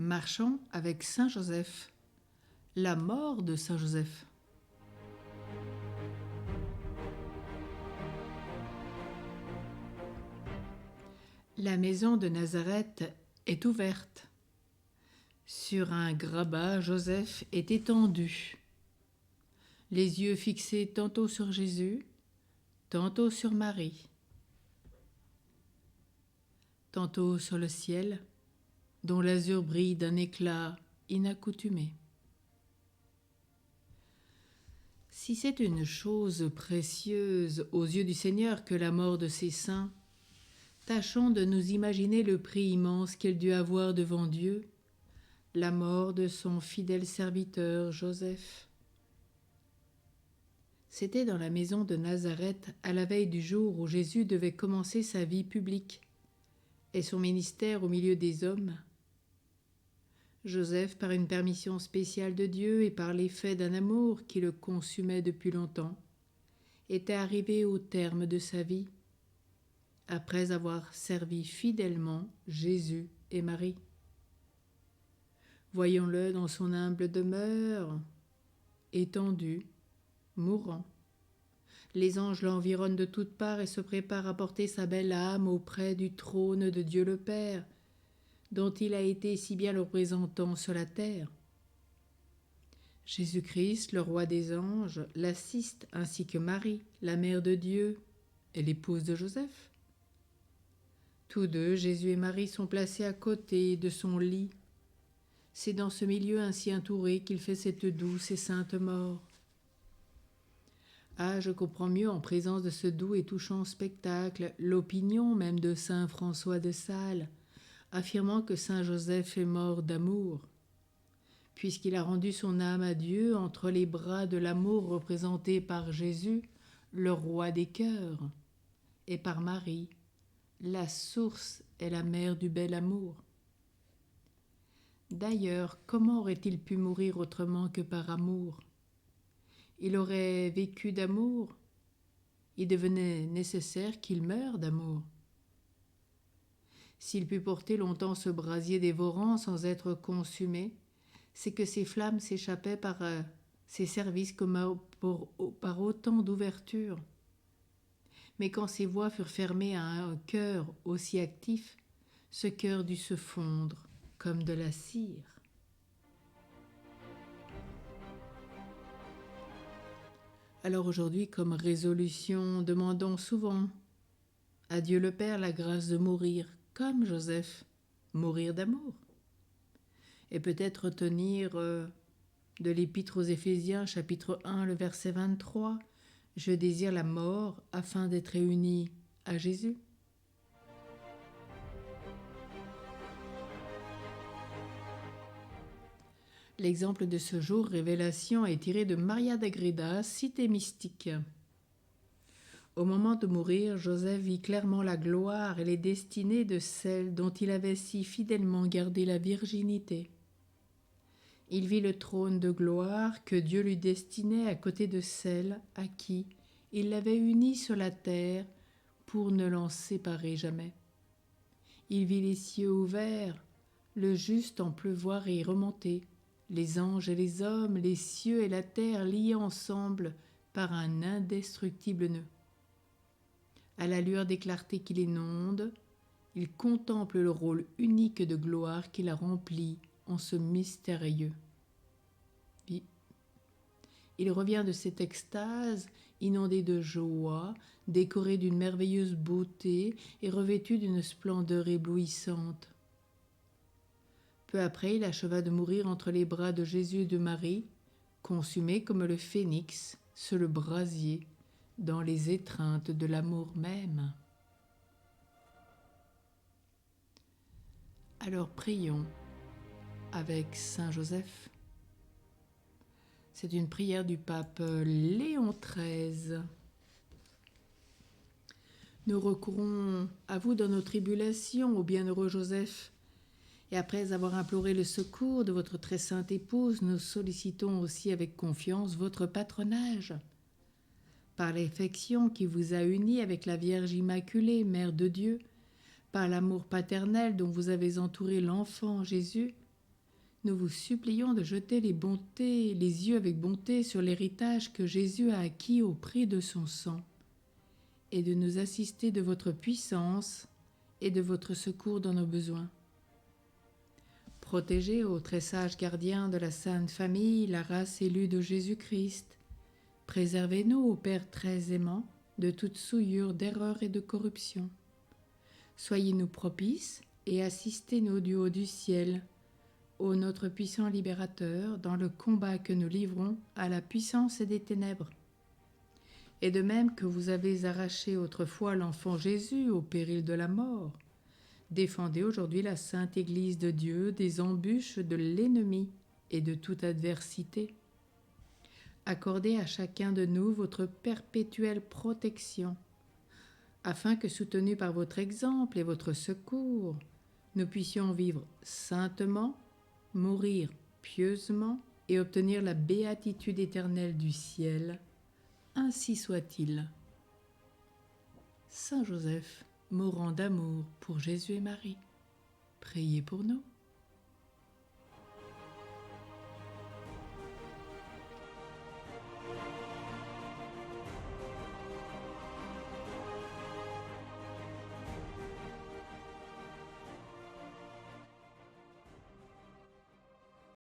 Marchons avec Saint Joseph. La mort de Saint Joseph. La maison de Nazareth est ouverte. Sur un grabat, Joseph est étendu, les yeux fixés tantôt sur Jésus, tantôt sur Marie, tantôt sur le ciel, dont l'azur brille d'un éclat inaccoutumé. Si c'est une chose précieuse aux yeux du Seigneur que la mort de ses saints, tâchons de nous imaginer le prix immense qu'elle dut avoir devant Dieu, la mort de son fidèle serviteur Joseph. C'était dans la maison de Nazareth à la veille du jour où Jésus devait commencer sa vie publique et son ministère au milieu des hommes. Joseph, par une permission spéciale de Dieu et par l'effet d'un amour qui le consumait depuis longtemps, était arrivé au terme de sa vie, après avoir servi fidèlement Jésus et Marie. Voyons-le dans son humble demeure, étendu, mourant. Les anges l'environnent de toutes parts et se préparent à porter sa belle âme auprès du trône de Dieu le Père, dont il a été si bien le représentant sur la terre. Jésus-Christ, le roi des anges, l'assiste ainsi que Marie, la mère de Dieu et l'épouse de Joseph. Tous deux, Jésus et Marie, sont placés à côté de son lit. C'est dans ce milieu ainsi entouré qu'il fait cette douce et sainte mort. Ah, je comprends mieux en présence de ce doux et touchant spectacle l'opinion même de saint François de Sales, affirmant que saint Joseph est mort d'amour, puisqu'il a rendu son âme à Dieu entre les bras de l'amour représenté par Jésus, le roi des cœurs, et par Marie, la source et la mère du bel amour. D'ailleurs, comment aurait-il pu mourir autrement que par amour ? Il aurait vécu d'amour, il devenait nécessaire qu'il meure d'amour. S'il put porter longtemps ce brasier dévorant sans être consumé, c'est que ses flammes s'échappaient par ses services comme par autant d'ouvertures. Mais quand ses voies furent fermées à un cœur aussi actif, ce cœur dut se fondre comme de la cire. Alors aujourd'hui, comme résolution, demandons souvent à Dieu le Père la grâce de mourir comme Joseph, mourir d'amour. Et peut-être retenir de l'Épître aux Éphésiens, chapitre 1, le verset 23, « Je désire la mort afin d'être réuni à Jésus ». L'exemple de ce jour, révélation, est tiré de Maria d'Agreda, cité mystique. Au moment de mourir, Joseph vit clairement la gloire et les destinées de celle dont il avait si fidèlement gardé la virginité. Il vit le trône de gloire que Dieu lui destinait à côté de celle à qui il l'avait uni sur la terre pour ne l'en séparer jamais. Il vit les cieux ouverts, le juste en pleuvoir et y remonter, les anges et les hommes, les cieux et la terre liés ensemble par un indestructible nœud. À la lueur des clartés qui l'inondent, il contemple le rôle unique de gloire qu'il a rempli en ce mystérieux. Il revient de cette extase, inondé de joie, décoré d'une merveilleuse beauté et revêtu d'une splendeur éblouissante. Peu après, il acheva de mourir entre les bras de Jésus et de Marie, consumé comme le phénix sur le brasier, dans les étreintes de l'amour même. Alors prions avec Saint Joseph. C'est une prière du pape Léon XIII. Nous recourons à vous dans nos tribulations, ô bienheureux Joseph, et après avoir imploré le secours de votre très sainte épouse, nous sollicitons aussi avec confiance votre patronage. Par l'affection qui vous a unis avec la Vierge Immaculée, Mère de Dieu, par l'amour paternel dont vous avez entouré l'enfant Jésus, nous vous supplions de jeter les yeux avec bonté sur l'héritage que Jésus a acquis au prix de son sang, et de nous assister de votre puissance et de votre secours dans nos besoins. Protégez, ô très sages gardiens de la Sainte Famille, la race élue de Jésus-Christ. Préservez-nous, ô Père très aimant, de toute souillure d'erreur et de corruption. Soyez-nous propices et assistez-nous du haut du ciel, ô notre puissant libérateur, dans le combat que nous livrons à la puissance des ténèbres. Et de même que vous avez arraché autrefois l'enfant Jésus au péril de la mort, défendez aujourd'hui la Sainte Église de Dieu des embûches de l'ennemi et de toute adversité. Accordez à chacun de nous votre perpétuelle protection, afin que, soutenus par votre exemple et votre secours, nous puissions vivre saintement, mourir pieusement et obtenir la béatitude éternelle du ciel. Ainsi soit-il. Saint Joseph, mourant d'amour pour Jésus et Marie, priez pour nous.